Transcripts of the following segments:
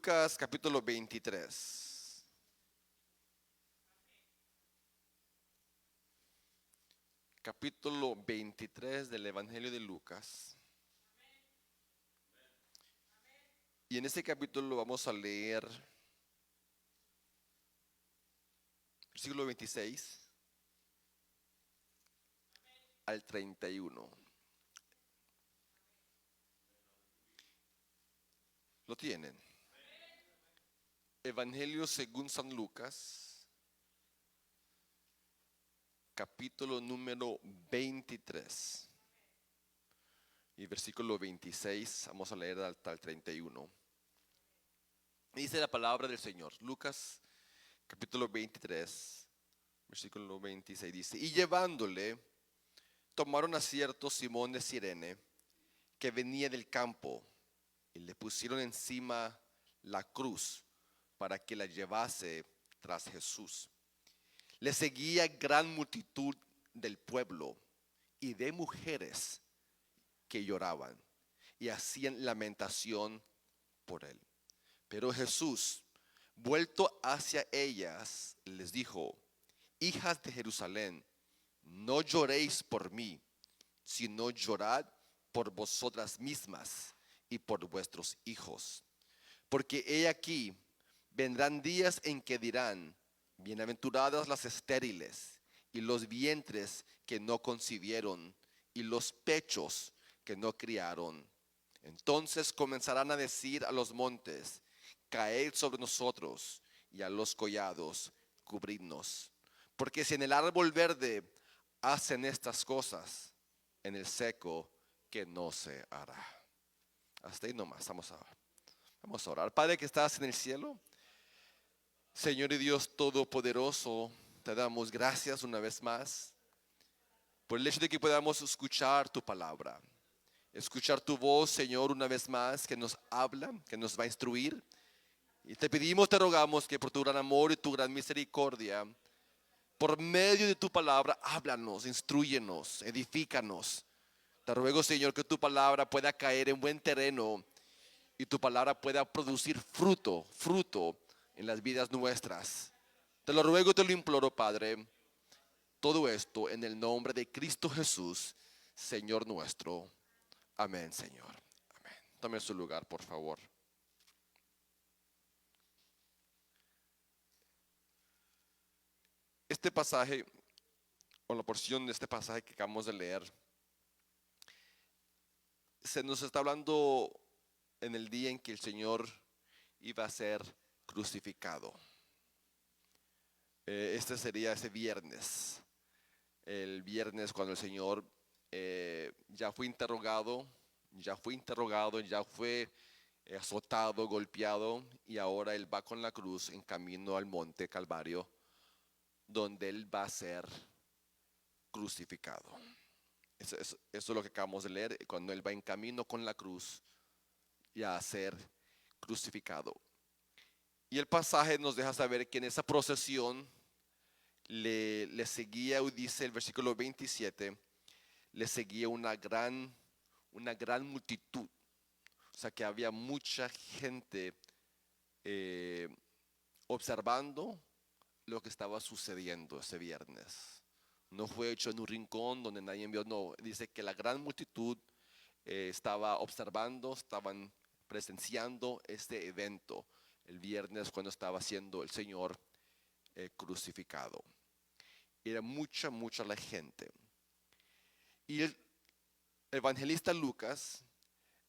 Lucas capítulo 23. Capítulo 23 del Evangelio de Lucas. Y en este capítulo vamos a leer versículo 26 al 31. ¿Lo tienen? Evangelio según San Lucas, capítulo número 23. Y versículo 26, vamos a leer hasta el 31. Dice la palabra del Señor. Lucas capítulo 23, versículo 26 dice: Y llevándole, tomaron a cierto Simón de Cirene, que venía del campo, y le pusieron encima la cruz para que la llevase tras Jesús. Le seguía gran multitud del pueblo y de mujeres que lloraban y hacían lamentación por él. Pero Jesús, vuelto hacia ellas, les dijo: Hijas de Jerusalén, no lloréis por mí, sino llorad por vosotras mismas y por vuestros hijos. Porque he aquí, vendrán días en que dirán: bienaventuradas las estériles, y los vientres que no concibieron, y los pechos que no criaron. Entonces comenzarán a decir a los montes: caed sobre nosotros, y a los collados: cubridnos. Porque si en el árbol verde hacen estas cosas, en el seco que no se hará. Hasta ahí nomás, vamos a orar. Padre que estás en el cielo, Señor y Dios Todopoderoso, te damos gracias una vez más por el hecho de que podamos escuchar tu palabra. Escuchar tu voz, Señor, una vez más, que nos habla, que nos va a instruir. Y te pedimos, te rogamos que por tu gran amor y tu gran misericordia, por medio de tu palabra, háblanos, instrúyenos, edifícanos. Te ruego, Señor, que tu palabra pueda caer en buen terreno y tu palabra pueda producir fruto en las vidas nuestras. Te lo ruego y te lo imploro, Padre. Todo esto en el nombre de Cristo Jesús, Señor nuestro. Amén, Señor. Amén. Tome su lugar, por favor. Este pasaje, o la porción de este pasaje que acabamos de leer, se nos está hablando en el día en que el Señor iba a ser crucificado. Este sería ese viernes. El viernes cuando el Señor ya fue interrogado, ya fue azotado, golpeado, y ahora Él va con la cruz en camino al monte Calvario, donde Él va a ser crucificado. Eso es lo que acabamos de leer, cuando Él va en camino con la cruz ya a ser crucificado. Y el pasaje nos deja saber que en esa procesión le seguía, dice el versículo 27, le seguía una gran multitud. O sea que había mucha gente observando lo que estaba sucediendo ese viernes. No fue hecho en un rincón donde nadie vio, no. Dice que la gran multitud estaba observando, estaban presenciando este evento el viernes cuando estaba siendo el Señor crucificado. Era mucha la gente. Y el evangelista Lucas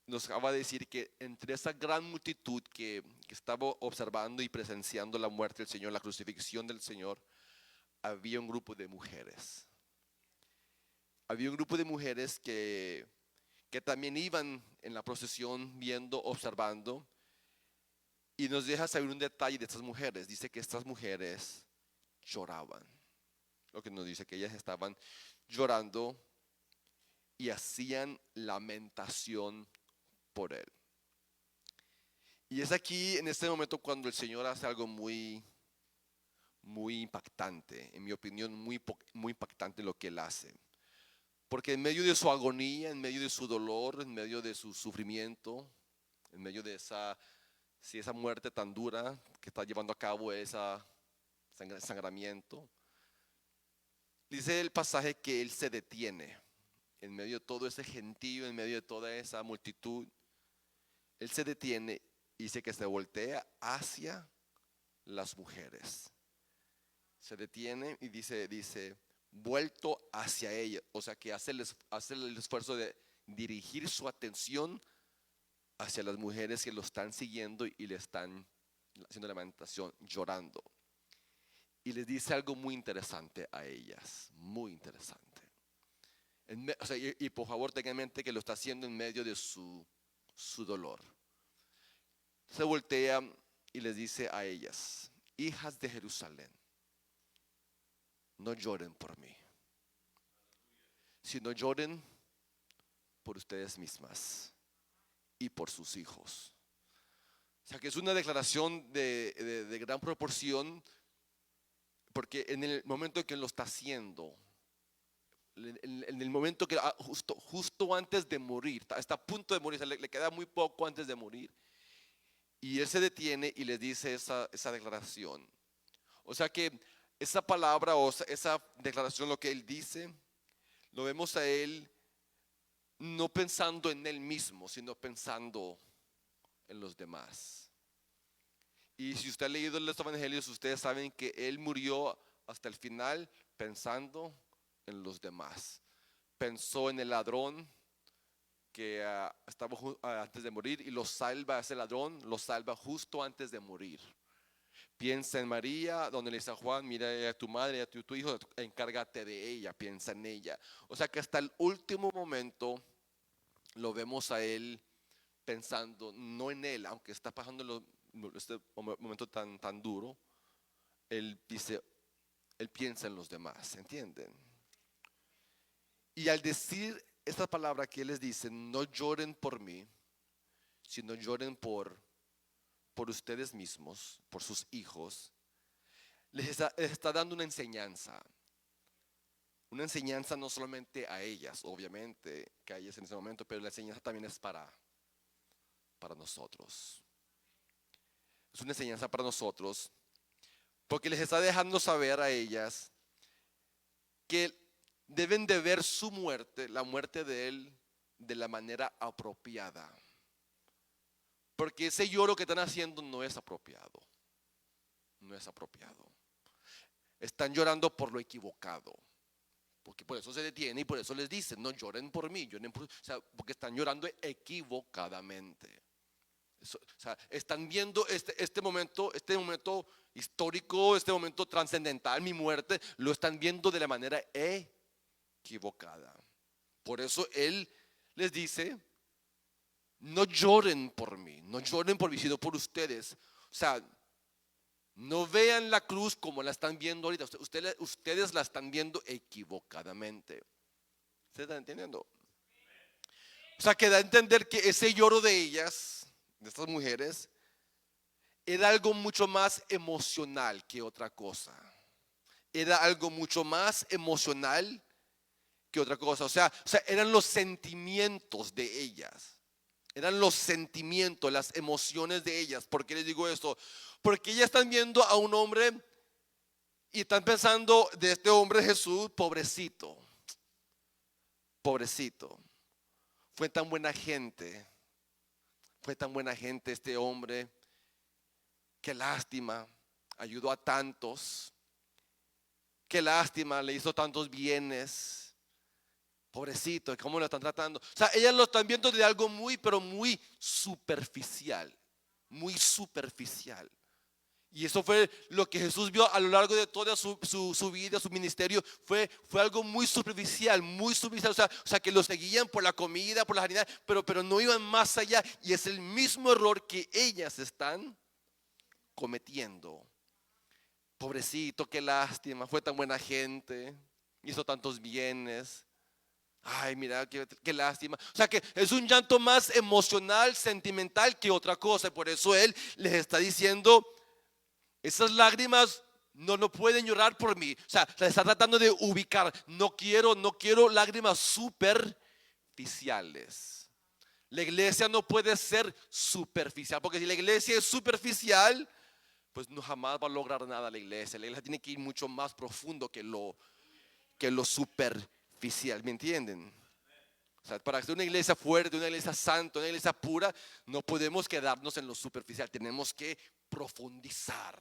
nos acaba de decir que entre esa gran multitud que estaba observando y presenciando la muerte del Señor, la crucifixión del Señor, había un grupo de mujeres. Había un grupo de mujeres que también iban en la procesión viendo, observando. Y nos deja saber un detalle de estas mujeres. Dice que estas mujeres lloraban. Lo que nos dice que ellas estaban llorando y hacían lamentación por él. Y es aquí en este momento cuando el Señor hace algo muy impactante, en mi opinión muy impactante lo que él hace. Porque en medio de su agonía, en medio de su dolor, en medio de su sufrimiento, en medio de esa si esa muerte tan dura que está llevando a cabo ese sangramiento. Dice el pasaje que él se detiene en medio de todo ese gentío, en medio de toda esa multitud. Él se detiene y dice que se voltea hacia las mujeres. Se detiene y dice, vuelto hacia ella. O sea que hace el esfuerzo de dirigir su atención hacia las mujeres que lo están siguiendo y le están haciendo lamentación, llorando. Y les dice algo muy interesante a ellas, muy interesante. O sea, y por favor tengan en mente que lo está haciendo en medio de su dolor. Se voltea y les dice a ellas, hijas de Jerusalén, no lloren por mí, sino lloren por ustedes mismas y por sus hijos. O sea que es una declaración de gran proporción, porque en el momento en que lo está haciendo, en el momento que justo antes de morir, está a punto de morir, le queda muy poco antes de morir, y él se detiene y le dice esa declaración. O sea que esa palabra o esa declaración, lo que él dice, lo vemos a él no pensando en él mismo, sino pensando en los demás. Y si usted ha leído los evangelios, ustedes saben que él murió hasta el final pensando en los demás. Pensó en el ladrón que estaba antes de morir y lo salva, ese ladrón lo salva justo antes de morir. Piensa en María, donde le dice a Juan, mira a tu madre, a tu hijo, encárgate de ella, piensa en ella. O sea que hasta el último momento lo vemos a él pensando, no en él, aunque está pasando este momento tan duro, él piensa en los demás, ¿entienden? Y al decir esta palabra que él les dice, no lloren por mí, sino lloren por ustedes mismos, por sus hijos, les está dando una enseñanza no solamente a ellas, obviamente que a ellas en ese momento, pero la enseñanza también es para nosotros. Es una enseñanza para nosotros, porque les está dejando saber a ellas que deben de ver su muerte, la muerte de él, de la manera apropiada. Porque ese lloro que están haciendo no es apropiado. No es apropiado. Están llorando por lo equivocado. Porque por eso se detiene y por eso les dice, no lloren por mí, o sea, porque están llorando equivocadamente. O sea, están viendo este momento histórico, este momento trascendental, mi muerte, lo están viendo de la manera equivocada. Por eso él les dice, no lloren por mí, no lloren por mí, sino por ustedes. O sea, no vean la cruz como la están viendo ahorita. Ustedes la están viendo equivocadamente. ¿Se están entendiendo? O sea, que da a entender que ese lloro de ellas, de estas mujeres, era algo mucho más emocional que otra cosa. Era algo mucho más emocional que otra cosa. O sea, eran los sentimientos de ellas. Eran los sentimientos, las emociones de ellas. ¿Por qué les digo esto? Porque ellas están viendo a un hombre y están pensando de este hombre Jesús, pobrecito. Pobrecito. Fue tan buena gente. Fue tan buena gente este hombre. Qué lástima. Ayudó a tantos. Qué lástima, le hizo tantos bienes. Pobrecito, ¿cómo lo están tratando? O sea, ellas lo están viendo de algo pero muy superficial. Muy superficial. Y eso fue lo que Jesús vio a lo largo de toda su vida, su ministerio. Fue algo muy superficial, muy superficial. O sea, que lo seguían por la comida, por la sanidad, pero no iban más allá. Y es el mismo error que ellas están cometiendo. Pobrecito, qué lástima, fue tan buena gente, hizo tantos bienes. Ay, mira, qué lástima. O sea que es un llanto más emocional, sentimental que otra cosa. Por eso él les está diciendo, esas lágrimas no pueden llorar por mí. O sea, les está tratando de ubicar. No quiero lágrimas superficiales. La iglesia no puede ser superficial, porque si la iglesia es superficial, pues no jamás va a lograr nada la iglesia. La iglesia tiene que ir mucho más profundo que lo superficial, ¿me entienden? O sea, para ser una iglesia fuerte, una iglesia santa, una iglesia pura, no podemos quedarnos en lo superficial, tenemos que profundizar.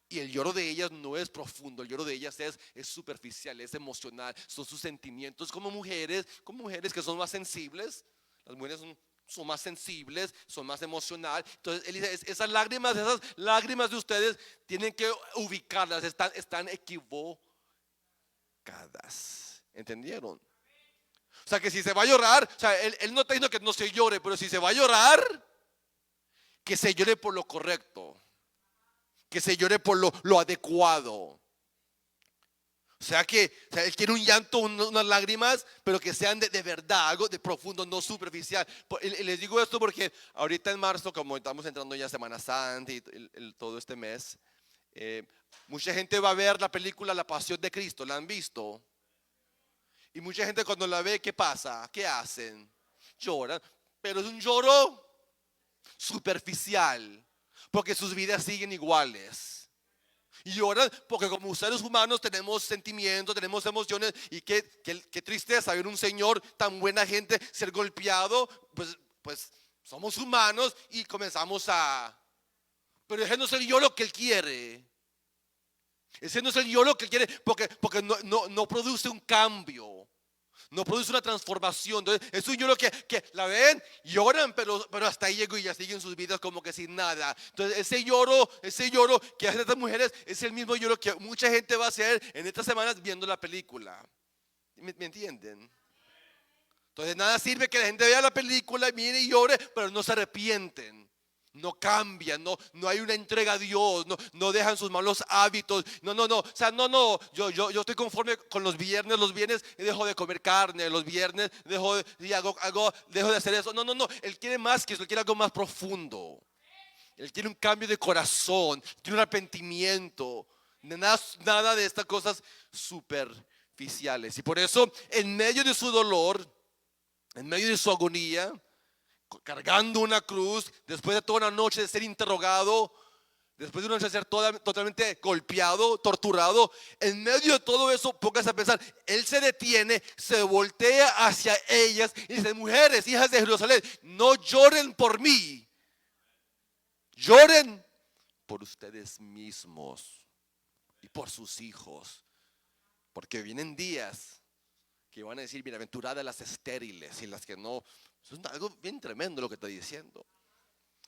Y el lloro de ellas no es profundo, el lloro de ellas es superficial, es emocional, son sus sentimientos como mujeres que son más sensibles. Las mujeres son más sensibles, son más emocionales. Entonces él dice, esas lágrimas de ustedes tienen que ubicarlas, están equivocadas. ¿Entendieron? O sea, que si se va a llorar, o sea, él no está diciendo que no se llore, pero si se va a llorar, que se llore por lo correcto, que se llore por lo adecuado. O sea, él quiere un llanto, unas lágrimas, pero que sean de verdad, algo de profundo, no superficial. Les digo esto porque ahorita en marzo, como estamos entrando ya a Semana Santa y todo este mes, mucha gente va a ver la película La Pasión de Cristo. ¿La han visto? Y mucha gente cuando la ve, ¿qué pasa? ¿Qué hacen? Lloran, pero es un lloro superficial, porque sus vidas siguen iguales. Y lloran porque como seres humanos tenemos sentimientos, tenemos emociones. Y qué tristeza ver un Señor tan buena gente ser golpeado. Pues somos humanos y comenzamos pero ese no es el lloro que Él quiere. Ese no es el lloro que Él quiere, porque no produce un cambio, no produce una transformación. Entonces, es un lloro que la ven, lloran, pero hasta ahí llegó y ya siguen sus vidas como que sin nada. Entonces ese lloro que hacen estas mujeres es el mismo lloro que mucha gente va a hacer en estas semanas viendo la película. ¿Me entienden? Entonces nada sirve que la gente vea la película, mire y llore, pero no se arrepienten. No cambian, no hay una entrega a Dios, no dejan sus malos hábitos. No. O sea, yo estoy conforme con los viernes dejo de comer carne, los viernes dejo de hacer eso. No. Él quiere más que eso, él quiere algo más profundo. Él quiere un cambio de corazón, quiere un arrepentimiento. Nada de estas cosas superficiales. Y por eso, en medio de su dolor, en medio de su agonía, cargando una cruz, después de toda una noche de ser interrogado, después de una noche de ser totalmente golpeado, torturado, en medio de todo eso, póngase a pensar, Él se detiene, se voltea hacia ellas y dice: mujeres, hijas de Jerusalén, no lloren por mí, lloren por ustedes mismos y por sus hijos, porque vienen días que van a decir: bienaventuradas las estériles y las que no. Es algo bien tremendo lo que está diciendo.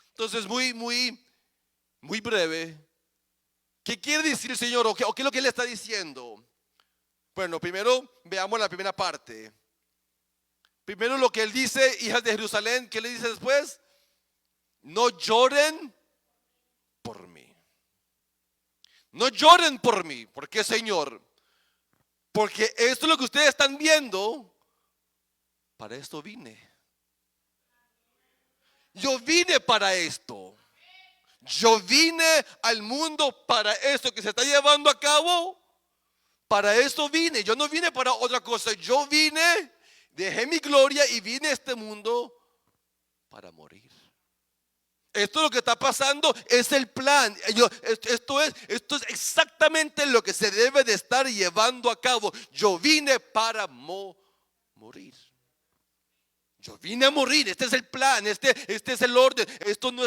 Entonces, muy breve, ¿qué quiere decir el Señor? ¿O qué es lo que Él está diciendo? Bueno, primero veamos la primera parte. Primero lo que Él dice, hijas de Jerusalén. ¿Qué le dice después? No lloren por mí. No lloren por mí. ¿Por qué, Señor? Porque esto es lo que ustedes están viendo. Para esto vine. Yo vine para esto. Yo vine al mundo para esto que se está llevando a cabo. Para esto vine. Yo no vine para otra cosa. Yo vine, dejé mi gloria y vine a este mundo para morir. Esto es lo que está pasando, es el plan. Esto es exactamente lo que se debe de estar llevando a cabo. Yo vine para morir. Yo vine a morir, este es el plan, este es el orden. Esto no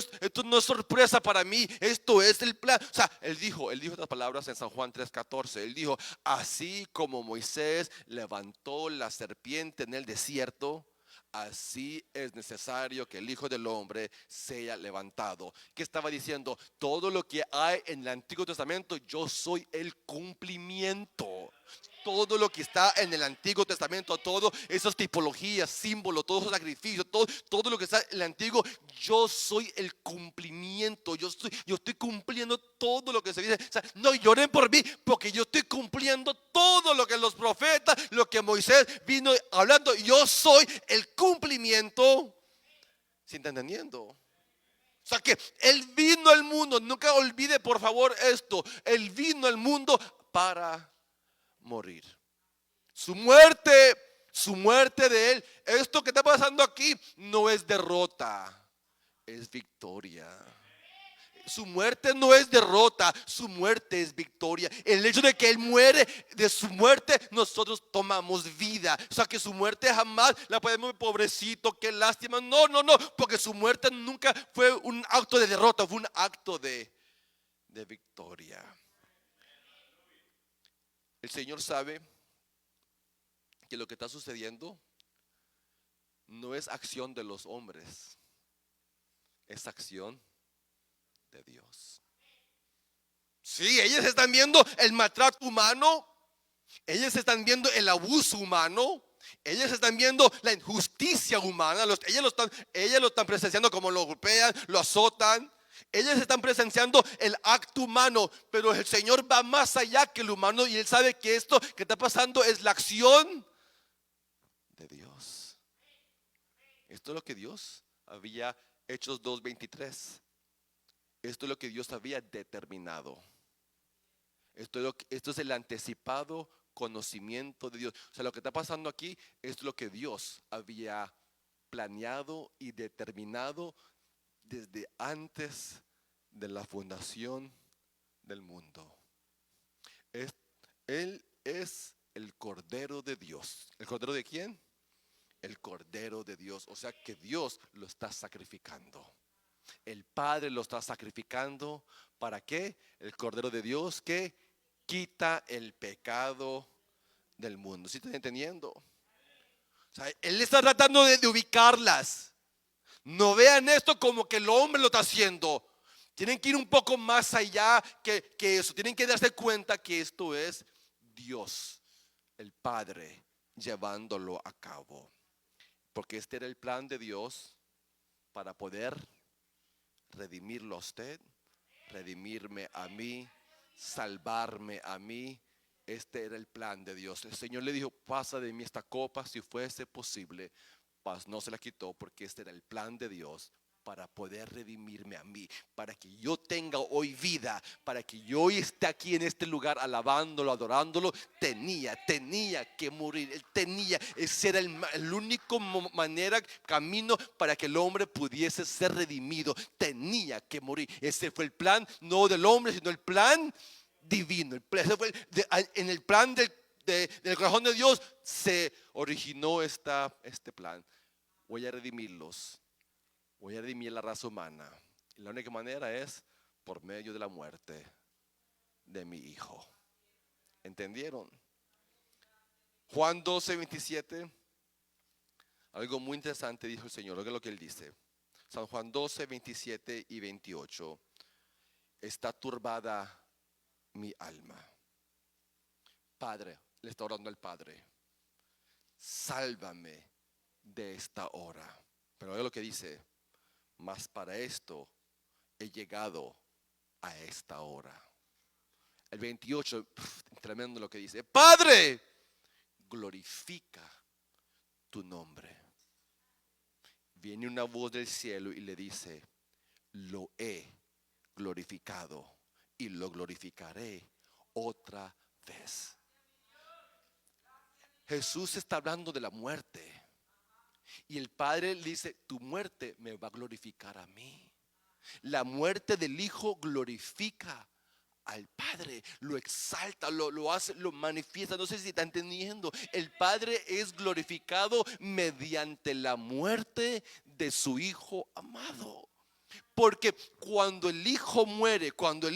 es sorpresa para mí, esto es el plan. O sea, él dijo estas palabras en San Juan 3:14. Él dijo: así como Moisés levantó la serpiente en el desierto, así es necesario que el Hijo del Hombre sea levantado. ¿Qué estaba diciendo? Todo lo que hay en el Antiguo Testamento, yo soy el cumplimiento. Todo lo que está en el Antiguo Testamento, todas esas tipologías, símbolos, todos esos sacrificios, todo lo que está en el Antiguo, yo soy el cumplimiento. Yo estoy cumpliendo todo lo que se dice. O sea, no lloren por mí, porque yo estoy cumpliendo todo lo que los profetas, lo que Moisés vino hablando. Yo soy el cumplimiento. ¿Sí está entendiendo? O sea, que Él vino al mundo. Nunca olvide, por favor, esto. Él vino al mundo para morir. Su muerte su muerte de Él, esto que está pasando aquí no es derrota, es victoria. Su muerte no es derrota, su muerte es victoria. El hecho de que Él muere, de su muerte nosotros tomamos vida. O sea que su muerte jamás la podemos, pobrecito, qué lástima. No, no, no, porque su muerte nunca fue un acto de derrota, fue un acto de victoria. El Señor sabe que lo que está sucediendo no es acción de los hombres, es acción de Dios. Sí, ellos están viendo el maltrato humano, ellos están viendo el abuso humano, ellos están viendo la injusticia humana, ellos lo están presenciando como lo golpean, lo azotan. Ellos están presenciando el acto humano, pero el Señor va más allá que el humano y Él sabe que esto que está pasando es la acción de Dios. Esto es lo que Dios había, Hechos 2:23. Esto es lo que Dios había determinado. Esto es el anticipado conocimiento de Dios. O sea, lo que está pasando aquí es lo que Dios había planeado y determinado desde antes de la fundación del mundo. Él es el Cordero de Dios. ¿El Cordero de quién? El Cordero de Dios. O sea que Dios lo está sacrificando. El Padre lo está sacrificando. ¿Para qué? El Cordero de Dios que quita el pecado del mundo. ¿Sí están entendiendo? O sea, Él está tratando de ubicarlas. No vean esto como que el hombre lo está haciendo. Tienen que ir un poco más allá que eso. Tienen que darse cuenta que esto es Dios, el Padre, llevándolo a cabo. Porque este era el plan de Dios para poder redimirlo a usted, redimirme a mí, salvarme a mí. Este era el plan de Dios. El Señor le dijo: pasa de mí esta copa si fuese posible. Paz, no se la quitó porque este era el plan de Dios para poder redimirme a mí, para que yo tenga hoy vida, para que yo hoy esté aquí en este lugar alabándolo, adorándolo. Tenía que morir. Él tenía, ese era el único camino para que el hombre pudiese ser redimido. Tenía que morir. Ese fue el plan, no del hombre, sino el plan divino. En el plan del corazón de Dios se originó este plan. Voy a redimirlos, voy a redimir la raza humana, y la única manera es por medio de la muerte de mi hijo. ¿Entendieron? Juan 12:27, algo muy interesante dijo el Señor. Oigan lo que Él dice. San Juan 12:27 y 28. Está turbada mi alma. Padre, le está orando al Padre: sálvame de esta hora. Pero oiga lo que dice: mas para esto he llegado a esta hora. El 28, tremendo lo que dice: Padre, glorifica tu nombre. Viene una voz del cielo y le dice: lo he glorificado y lo glorificaré otra vez. Jesús está hablando de la muerte. Y el Padre le dice: tu muerte me va a glorificar a mí. La muerte del Hijo glorifica al Padre, lo exalta, lo hace, lo manifiesta. No sé si está entendiendo. El Padre es glorificado mediante la muerte de su Hijo amado. Porque cuando el Hijo muere, cuando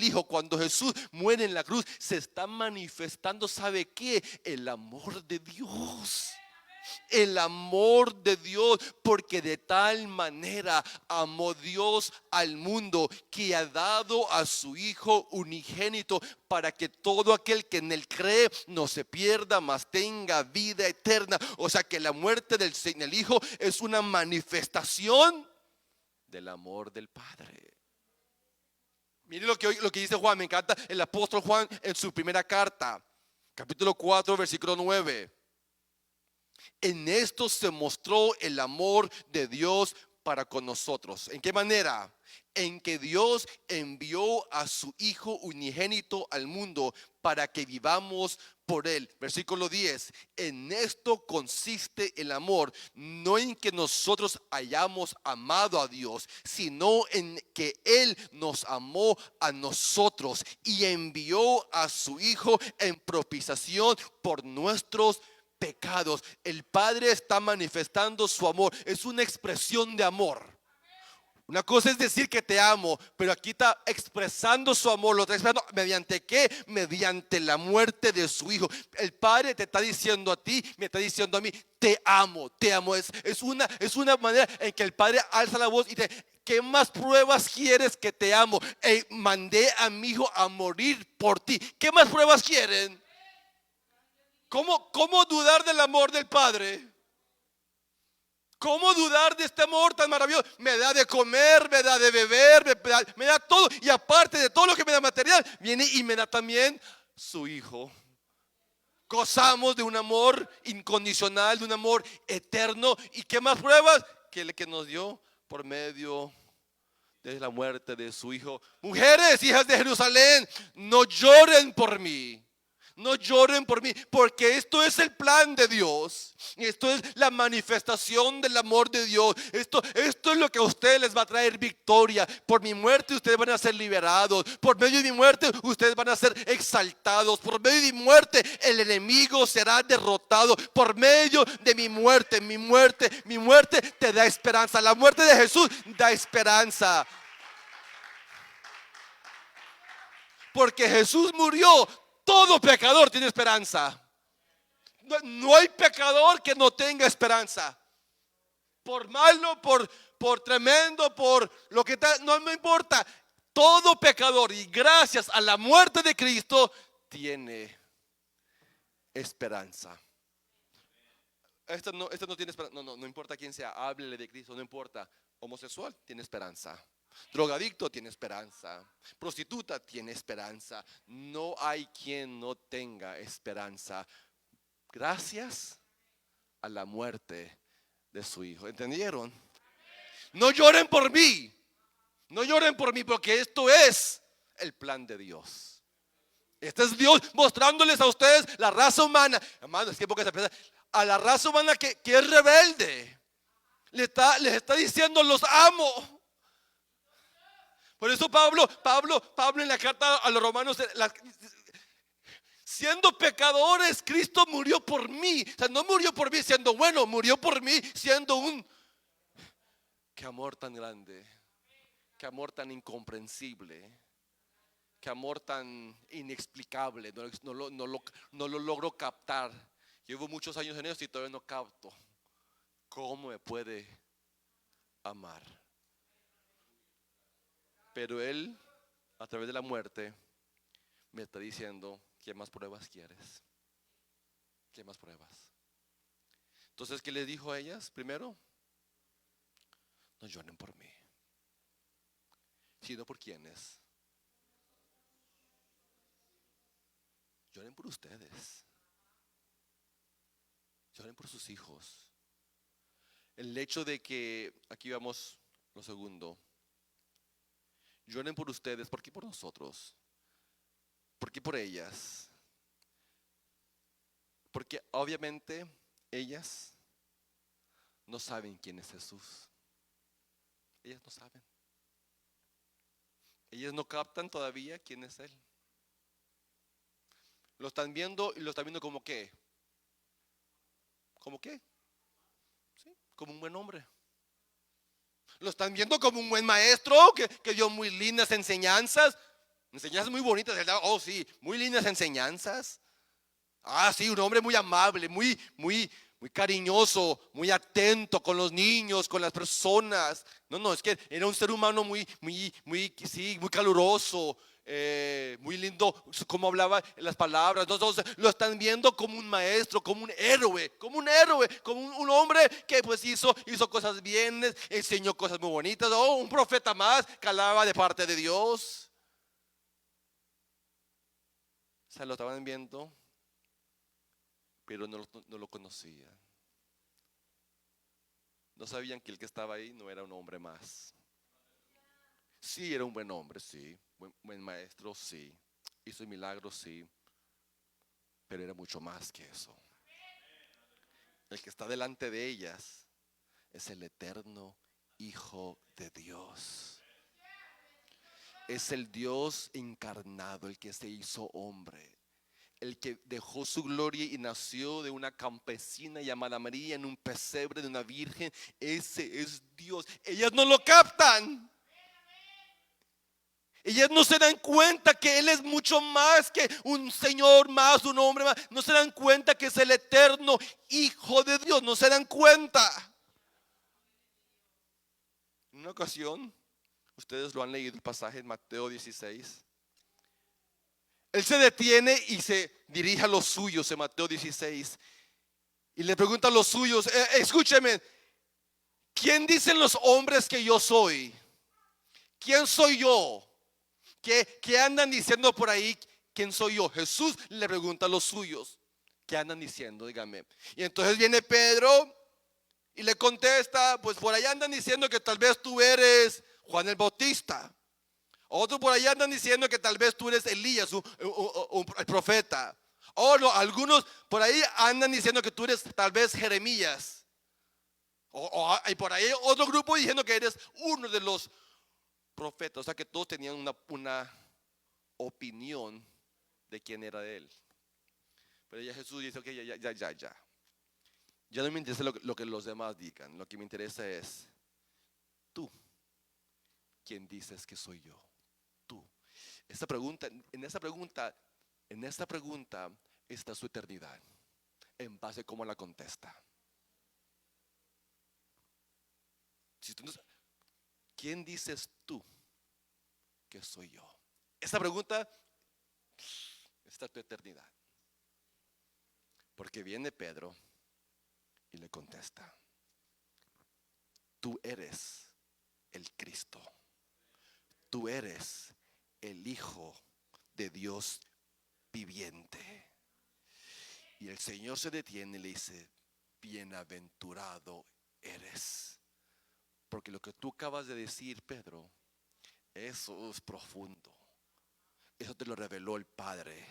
Jesús muere en la cruz, se está manifestando, ¿sabe qué? El amor de Dios. El amor de Dios, porque de tal manera amó Dios al mundo que ha dado a su Hijo unigénito, para que todo aquel que en él cree no se pierda, mas tenga vida eterna. O sea que la muerte del Hijo es una manifestación del amor del Padre. Mire lo que dice Juan. Me encanta el apóstol Juan en su primera carta, capítulo 4, versículo 9. En esto se mostró el amor de Dios para con nosotros. ¿En qué manera? En que Dios envió a su Hijo unigénito al mundo para que vivamos por Él. Versículo 10. En esto consiste el amor, no en que nosotros hayamos amado a Dios, sino en que Él nos amó a nosotros y envió a su Hijo en propiciación por nuestros pecados. El Padre está manifestando su amor. Es una expresión de amor. Una cosa es decir que te amo, pero aquí está expresando su amor. Lo está expresando mediante qué? Mediante la muerte de su Hijo. El Padre te está diciendo a ti, me está diciendo a mí, te amo, te amo. Es una manera en que el Padre alza la voz y dice, ¿qué más pruebas quieres que te amo? Mandé a mi Hijo a morir por ti. ¿Qué más pruebas quieren? ¿Cómo dudar del amor del Padre? ¿Cómo dudar de este amor tan maravilloso? Me da de comer, me da de beber, me da todo. Y aparte de todo lo que me da material, viene y me da también su Hijo. Gozamos de un amor incondicional, de un amor eterno. ¿Y qué más pruebas? Que el que nos dio por medio de la muerte de su Hijo. Mujeres, hijas de Jerusalén, no lloren por mí. No lloren por mí, porque esto es el plan de Dios. Esto es la manifestación del amor de Dios. Esto es lo que a ustedes les va a traer victoria. Por mi muerte ustedes van a ser liberados. Por medio de mi muerte ustedes van a ser exaltados. Por medio de mi muerte el enemigo será derrotado. Por medio de mi muerte te da esperanza. La muerte de Jesús da esperanza. Porque Jesús murió. Todo pecador tiene esperanza. No hay pecador que no tenga esperanza. Por malo, por tremendo, por lo que tal, no me importa. Todo pecador, y gracias a la muerte de Cristo, tiene esperanza. Esto no tiene esperanza. No importa quién sea, háblele de Cristo, no importa. Homosexual tiene esperanza. Drogadicto tiene esperanza. Prostituta tiene esperanza. No hay quien no tenga esperanza. Gracias a la muerte de su Hijo. ¿Entendieron? No lloren por mí. No lloren por mí, porque esto es el plan de Dios. Este es Dios mostrándoles a ustedes la raza humana. Hermanos, es tiempo que se piensa. A la raza humana que es rebelde. Les está diciendo, los amo. Por eso Pablo en la carta a los romanos, siendo pecadores, Cristo murió por mí. O sea, no murió por mí siendo bueno, murió por mí siendo un... Qué amor tan grande, qué amor tan incomprensible, qué amor tan inexplicable. No lo logro captar. Llevo muchos años en esto y todavía no capto cómo me puede amar. Pero Él, a través de la muerte, me está diciendo, ¿qué más pruebas quieres? ¿Qué más pruebas? Entonces, ¿qué les dijo a ellas? Primero, no lloren por mí, sino por quienes. Lloren por ustedes. Lloren por sus hijos. El hecho de que, aquí vamos lo segundo, lloren por ustedes, ¿por qué por nosotros? ¿Por qué por ellas? Porque obviamente ellas no saben quién es Jesús. Ellas no saben. Ellas no captan todavía quién es Él. Lo están viendo y lo están viendo como qué. ¿Como qué? ¿Sí? Como un buen hombre. Lo están viendo como un buen maestro que dio muy lindas enseñanzas. Enseñanzas muy bonitas. Oh, sí, muy lindas enseñanzas. Ah, sí, un hombre muy amable, muy cariñoso, muy atento con los niños, con las personas. No, es que era un ser humano sí, muy caluroso, muy lindo, como hablaba las palabras. Entonces lo están viendo como un maestro, como un héroe, como un hombre que pues hizo cosas bien, enseñó cosas muy bonitas. Oh, un profeta más que hablaba de parte de Dios. O sea, lo estaban viendo, pero no lo conocían. No sabían que el que estaba ahí no era un hombre más. Sí, era un buen hombre, sí. Buen maestro, sí. Hizo milagros, sí. Pero era mucho más que eso. El que está delante de ellas es el eterno Hijo de Dios. Es el Dios encarnado, el que se hizo hombre, el que dejó su gloria y nació de una campesina llamada María en un pesebre de una virgen. Ese es Dios. Ellas no lo captan. Ellas no se dan cuenta que Él es mucho más que un Señor más, un hombre más. No se dan cuenta que es el eterno Hijo de Dios. No se dan cuenta. En una ocasión, ustedes lo han leído el pasaje en Mateo 16. Él se detiene y se dirige a los suyos en Mateo 16. Y le pregunta a los suyos, escúcheme, ¿quién dicen los hombres que yo soy? ¿Quién soy yo? ¿Qué andan diciendo por ahí? ¿Quién soy yo? Jesús le pregunta a los suyos, ¿qué andan diciendo? Dígame. Y entonces viene Pedro y le contesta, pues por ahí andan diciendo que tal vez tú eres Juan el Bautista. Otros por ahí andan diciendo que tal vez tú eres Elías, el profeta. O no, algunos por ahí andan diciendo que tú eres tal vez Jeremías. Y por ahí otro grupo diciendo que eres uno de los profetas. O sea que todos tenían una opinión de quién era él. Pero ya Jesús dice, ok, ya. Ya no me interesa lo que los demás digan. Lo que me interesa es tú. ¿Quién dices que soy yo? Tú. Esta pregunta, en esta pregunta está su eternidad. En base a cómo la contesta. Si tú no, ¿quién dices tú que soy yo? Esta pregunta está tu eternidad. Porque viene Pedro y le contesta, tú eres el Cristo. Tú eres el Hijo de Dios viviente. Y el Señor se detiene y le dice, bienaventurado eres. Porque lo que tú acabas de decir, Pedro, eso es profundo. Eso te lo reveló el Padre.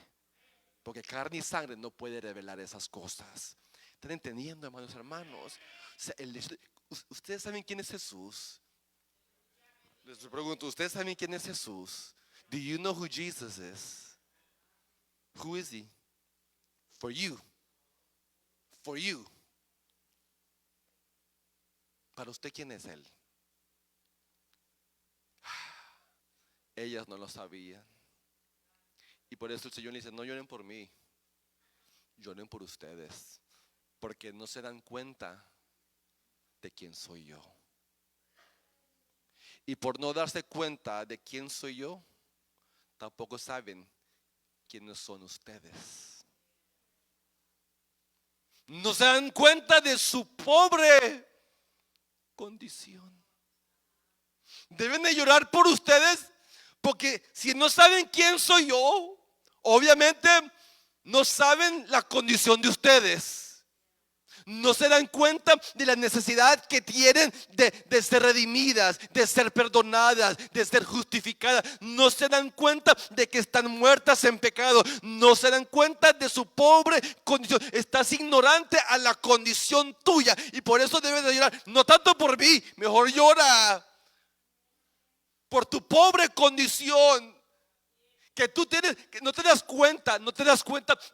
Porque carne y sangre no puede revelar esas cosas. ¿Están entendiendo, hermanos? O sea, ¿ustedes saben quién es Jesús? Les pregunto, ¿ustedes saben quién es Jesús? Do you know who Jesus is? Who is he? For you. For you. Para usted, ¿quién es él? Ellas no lo sabían. Y por eso el Señor le dice, no lloren por mí, lloren por ustedes. Porque no se dan cuenta de quién soy yo. Y por no darse cuenta de quién soy yo, tampoco saben quiénes son ustedes. No se dan cuenta de su pobre condición. Deben de llorar por ustedes, porque si no saben quién soy yo, obviamente no saben la condición de ustedes. No se dan cuenta de la necesidad que tienen de ser redimidas, de ser perdonadas, de ser justificadas. No se dan cuenta de que están muertas en pecado. No se dan cuenta de su pobre condición. Estás ignorante a la condición tuya. Y por eso debes de llorar. No tanto por mí, mejor llora por tu pobre condición. Que tú tienes, que no te das cuenta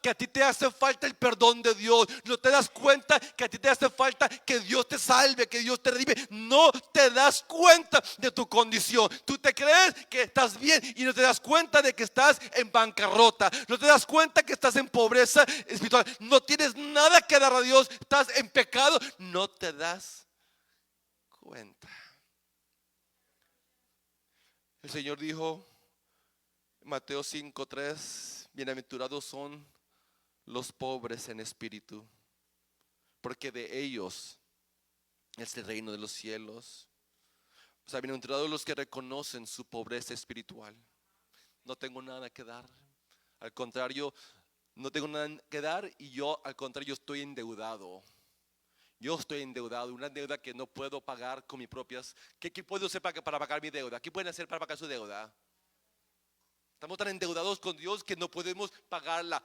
que a ti te hace falta el perdón de Dios. No te das cuenta que a ti te hace falta que Dios te salve, que Dios te redime. No te das cuenta de tu condición. Tú te crees que estás bien y no te das cuenta de que estás en bancarrota. No te das cuenta que estás en pobreza espiritual. No tienes nada que dar a Dios. Estás en pecado. No te das cuenta. El Señor dijo, Mateo 5:3, bienaventurados son los pobres en espíritu, porque de ellos es el reino de los cielos. O sea, bienaventurados los que reconocen su pobreza espiritual. No tengo nada que dar. Al contrario, no tengo nada que dar y yo, al contrario, estoy endeudado. Yo estoy endeudado, una deuda que no puedo pagar con mis propias. ¿Qué puedo hacer para pagar mi deuda? ¿Qué pueden hacer para pagar su deuda? Estamos tan endeudados con Dios que no podemos pagarla.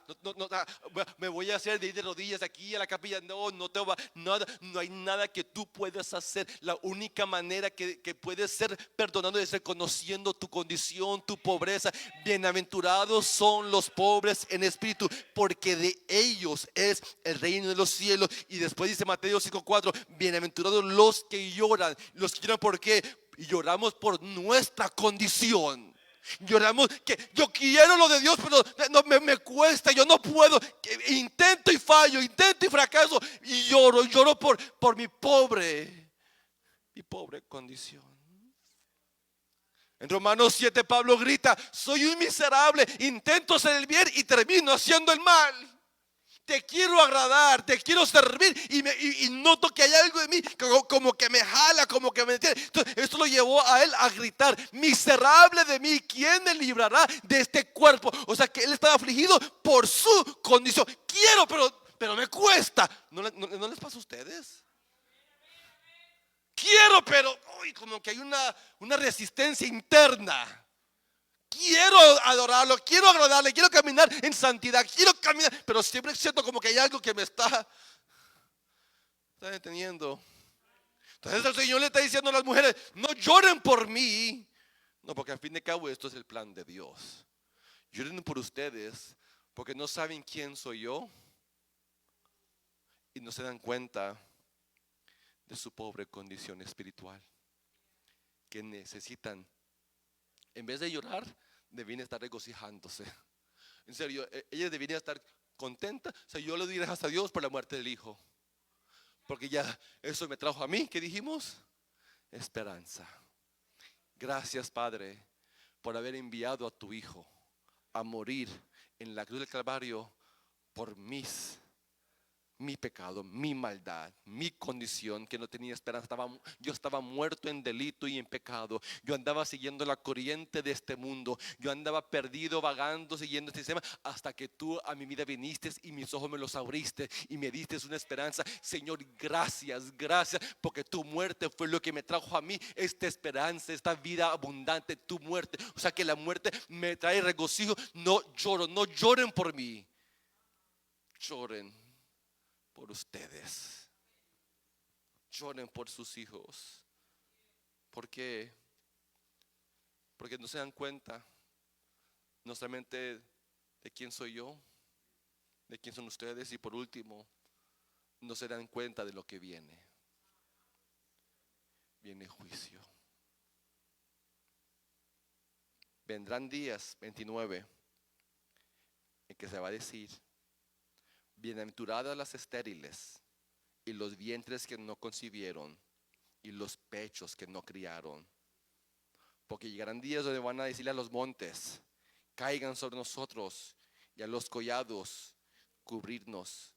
Me voy a hacer de ir de rodillas aquí a la capilla. No te va, nada, no hay nada que tú puedas hacer. La única manera que puedes ser perdonado es reconociendo tu condición, tu pobreza. Bienaventurados son los pobres en espíritu, porque de ellos es el reino de los cielos. Y después dice Mateo 5:4, bienaventurados los que lloran. Los que lloran, ¿por qué? Y lloramos por nuestra condición. Lloramos que yo quiero lo de Dios, pero no, me cuesta, yo no puedo. Intento y fallo, intento y fracaso. Y lloro por mi pobre condición. En Romanos 7 Pablo grita: soy un miserable, intento hacer el bien y termino haciendo el mal. Te quiero agradar, te quiero servir y noto que hay algo en mí como que me jala, como que me detiene. Entonces, esto lo llevó a él a gritar: miserable de mí, ¿quién me librará de este cuerpo? O sea que él estaba afligido por su condición. Quiero, pero me cuesta. ¿No les pasa a ustedes? Quiero, pero como que hay una resistencia interna. Quiero adorarlo, quiero agradarle, quiero caminar en santidad, quiero caminar, pero siempre siento como que hay algo que me está deteniendo. Entonces el Señor le está diciendo a las mujeres: no lloren por mí. No, porque al fin de cabo esto es el plan de Dios. Lloren por ustedes porque no saben quién soy yo y no se dan cuenta de su pobre condición espiritual, que necesitan, en vez de llorar, debían estar regocijándose. En serio, ella debería estar contenta. O sea, yo le doy gracias a Dios por la muerte del hijo, porque ya eso me trajo a mí, ¿qué dijimos? Esperanza. Gracias, Padre, por haber enviado a tu hijo a morir en la cruz del Calvario por mi pecado, mi maldad, mi condición, que no tenía esperanza. Yo estaba muerto en delito y en pecado. Yo andaba siguiendo la corriente de este mundo. Yo andaba perdido, vagando, siguiendo este sistema, hasta que tú a mi vida viniste y mis ojos me los abriste y me diste una esperanza. Señor, gracias, porque tu muerte fue lo que me trajo a mí esta esperanza, esta vida abundante. Tu muerte, o sea que la muerte me trae regocijo. No lloren por mí, lloren por ustedes, lloren por sus hijos. ¿Por qué? Porque no se dan cuenta no solamente de quién soy yo, de quién son ustedes, y por último, no se dan cuenta de lo que viene. Viene juicio. Vendrán días, 29, en que se va a decir: bienaventuradas las estériles y los vientres que no concibieron y los pechos que no criaron, porque llegarán días donde van a decirle a los montes: caigan sobre nosotros, y a los collados cubrirnos,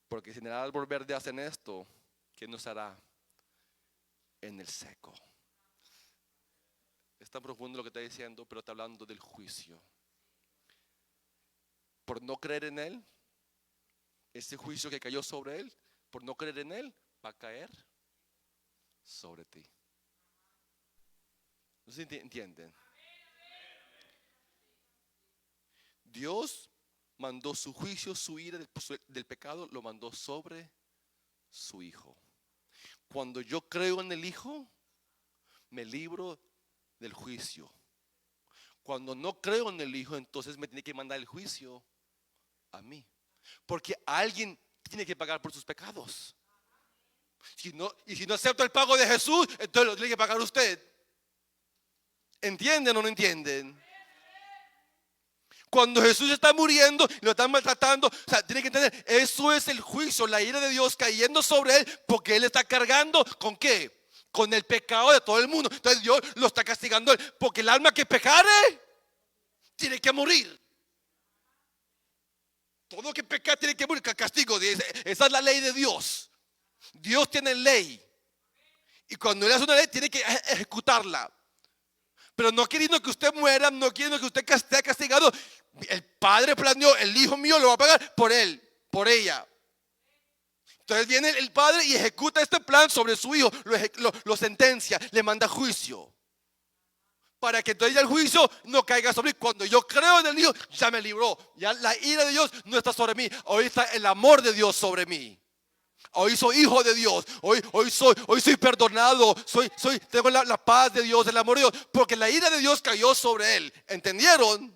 porque si en el árbol verde hacen esto, ¿qué nos hará en el seco? Es tan profundo lo que está diciendo, pero está hablando del juicio. Por no creer en él, ese juicio que cayó sobre él, por no creer en él, va a caer sobre ti. ¿No se entienden? Dios mandó su juicio, su ira del pecado, lo mandó sobre su hijo. Cuando yo creo en el hijo, me libro del juicio. Cuando no creo en el hijo, entonces me tiene que mandar el juicio a mí, porque alguien tiene que pagar por sus pecados. Si no acepta el pago de Jesús, entonces lo tiene que pagar usted. ¿Entienden o no entienden? Cuando Jesús está muriendo y lo están maltratando, o sea, tiene que entender, eso es el juicio, la ira de Dios cayendo sobre él, porque él está cargando ¿con qué? Con el pecado de todo el mundo. Entonces Dios lo está castigando él, porque el alma que pecare tiene que morir. Todo que peca tiene que morir, castigo. Esa es la ley de Dios. Dios tiene ley, y cuando él hace una ley tiene que ejecutarla. Pero no queriendo que usted muera, no queriendo que usted esté castigado, el Padre planeó: el hijo mío lo va a pagar por él, por ella. Entonces viene el padre y ejecuta este plan sobre su hijo, lo sentencia, le manda juicio. Para que entonces ya el juicio no caiga sobre mí. Cuando yo creo en el hijo, ya me libró. Ya la ira de Dios no está sobre mí. Hoy está el amor de Dios sobre mí. Hoy soy hijo de Dios. Hoy soy perdonado. Tengo la paz de Dios, el amor de Dios. Porque la ira de Dios cayó sobre él. ¿Entendieron?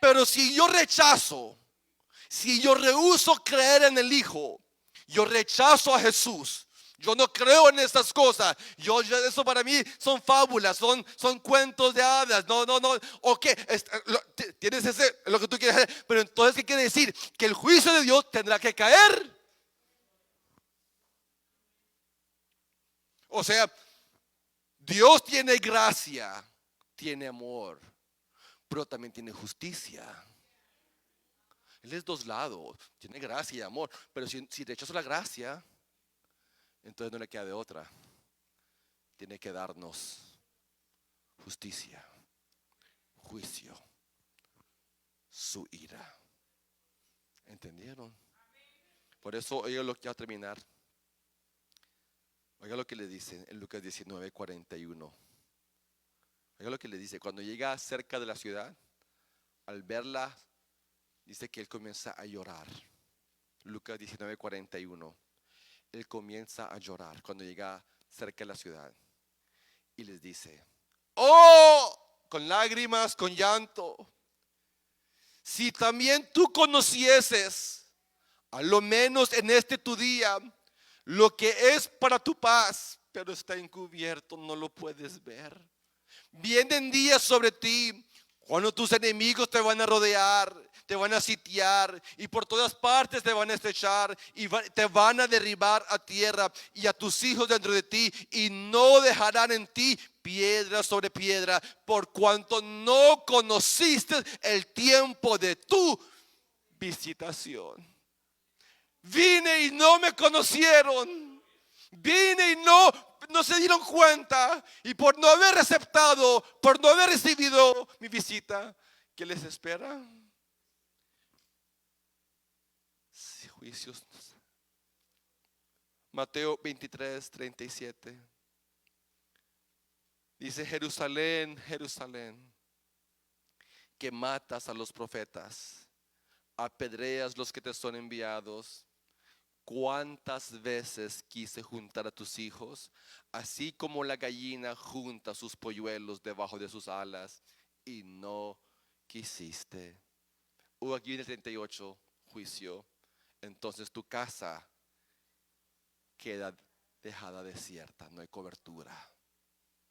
Pero si yo rechazo, si yo rehúso creer en el hijo, yo rechazo a Jesús. Yo no creo en estas cosas. Eso para mí son fábulas, son cuentos de hadas. No. ¿O qué? Tienes lo que tú quieres hacer. Pero entonces, ¿qué quiere decir? Que el juicio de Dios tendrá que caer. O sea, Dios tiene gracia, tiene amor, pero también tiene justicia. Él es dos lados, tiene gracia y amor. Pero si rechazo la gracia, entonces no le queda de otra. Tiene que darnos justicia, juicio, su ira. ¿Entendieron? Por eso oiga lo que va a terminar. Oiga lo que le dice en Lucas 19:41. Oiga lo que le dice. Cuando llega cerca de la ciudad, al verla, dice que él comienza a llorar. Lucas 19:41. Él comienza a llorar cuando llega cerca de la ciudad y les dice: oh, con lágrimas, con llanto, si también tú conocieses, a lo menos en este tu día, lo que es para tu paz, pero está encubierto, no lo puedes ver. Vienen días sobre ti cuando tus enemigos te van a rodear, te van a sitiar y por todas partes te van a estrechar y te van a derribar a tierra y a tus hijos dentro de ti, y no dejarán en ti piedra sobre piedra, por cuanto no conociste el tiempo de tu visitación. Vine y no me conocieron. Vine y no se dieron cuenta. Y por no haber aceptado, por no haber recibido mi visita, ¿qué les espera? Juicios. Mateo 23:37. Dice: Jerusalén, Jerusalén, que matas a los profetas, apedreas los que te son enviados. ¿Cuántas veces quise juntar a tus hijos, así como la gallina junta sus polluelos debajo de sus alas, y no quisiste? Aquí viene el 38, juicio. Entonces tu casa queda dejada desierta, no hay cobertura,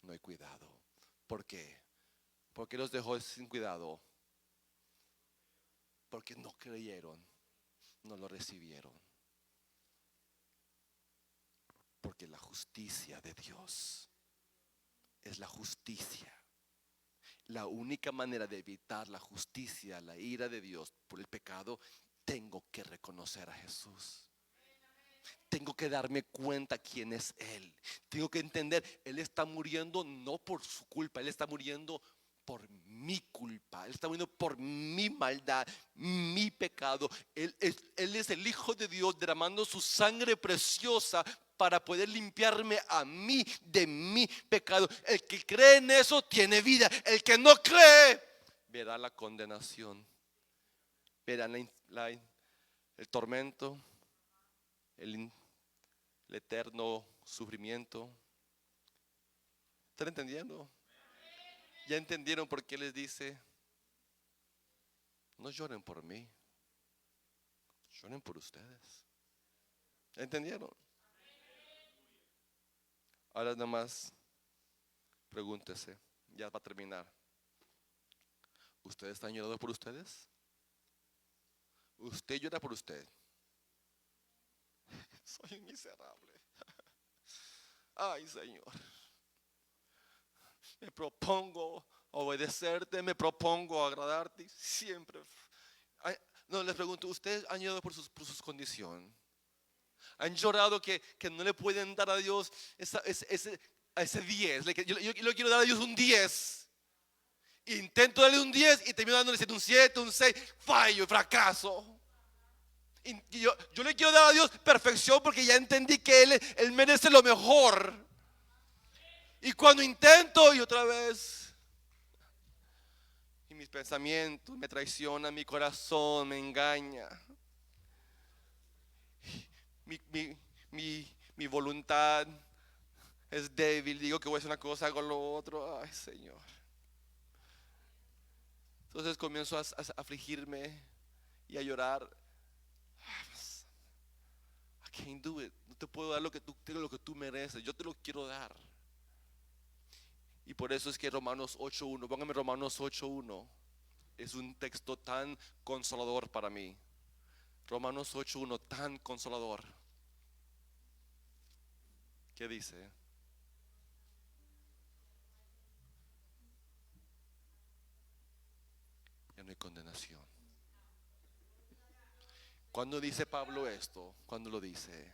no hay cuidado. ¿Por qué? ¿Por qué los dejó sin cuidado? Porque no creyeron, no lo recibieron. Porque la justicia de Dios es la justicia. La única manera de evitar la justicia, la ira de Dios por el pecado, tengo que reconocer a Jesús. Tengo que darme cuenta quién es Él. Tengo que entender, Él está muriendo no por su culpa, Él está muriendo por mi culpa. Él está muriendo por mi maldad, mi pecado. Él es el Hijo de Dios derramando su sangre preciosa para poder limpiarme a mí de mi pecado. El que cree en eso tiene vida. El que no cree verá la condenación, verá el tormento, el eterno sufrimiento. ¿Están entendiendo? ¿Ya entendieron por qué les dice: no lloren por mí, lloren por ustedes? ¿Entendieron? Ahora nada más pregúntese, ya para terminar: ¿ustedes están llorando por ustedes? ¿Usted llora por usted? Soy un miserable. Ay, Señor, me propongo obedecerte, me propongo agradarte siempre. No, les pregunto: ¿ustedes han llorado por sus condiciones? ¿Han llorado que no le pueden dar a Dios ese 10? Yo le quiero dar a Dios un 10. Intento darle un 10 y termino dándole un 7, un 6. Fallo, fracaso. Y yo le quiero dar a Dios perfección porque ya entendí que Él merece lo mejor. Y cuando intento y otra vez, y mis pensamientos me traicionan, mi corazón me engaña, mi voluntad es débil, digo que voy a hacer una cosa, hago lo otro. Ay, Señor. Entonces comienzo a afligirme y a llorar. I can't do it. No te puedo dar lo que tú mereces. Yo te lo quiero dar. Y por eso es que Romanos 8:1, póngame Romanos 8:1, es un texto tan consolador para mí. Romanos 8:1, tan consolador. ¿Qué dice? Ya no hay condenación. ¿Cuándo dice Pablo esto? ¿Cuándo lo dice?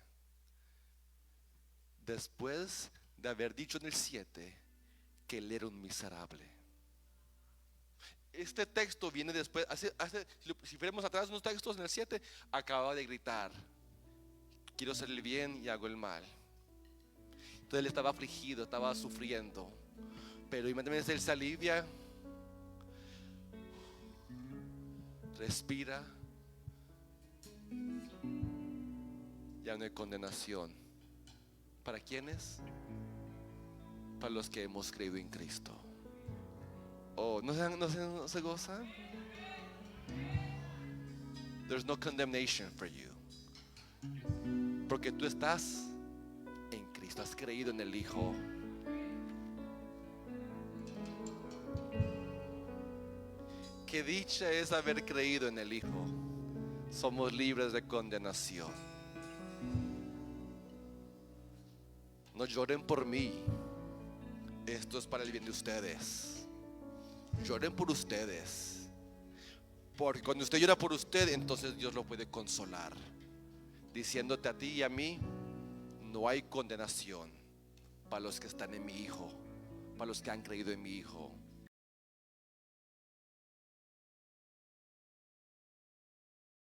Después de haber dicho en el 7 que él era un miserable. Este texto viene después, si fuéramos atrás unos textos en el 7, acaba de gritar: quiero hacer el bien y hago el mal. Entonces él estaba afligido, estaba sufriendo, pero inmediatamente él se alivia, respira. Ya no hay condenación. ¿Para quiénes? Para los que hemos creído en Cristo. Oh, ¿no se goza? There's no condemnation for you. Porque tú estás en Cristo, has creído en el Hijo. Qué dicha es haber creído en el Hijo. Somos libres de condenación. No lloren por mí. Esto es para el bien de ustedes. Lloren por ustedes. Porque cuando usted llora por usted, entonces Dios lo puede consolar, diciéndote a ti y a mí: no hay condenación para los que están en mi Hijo, para los que han creído en mi Hijo.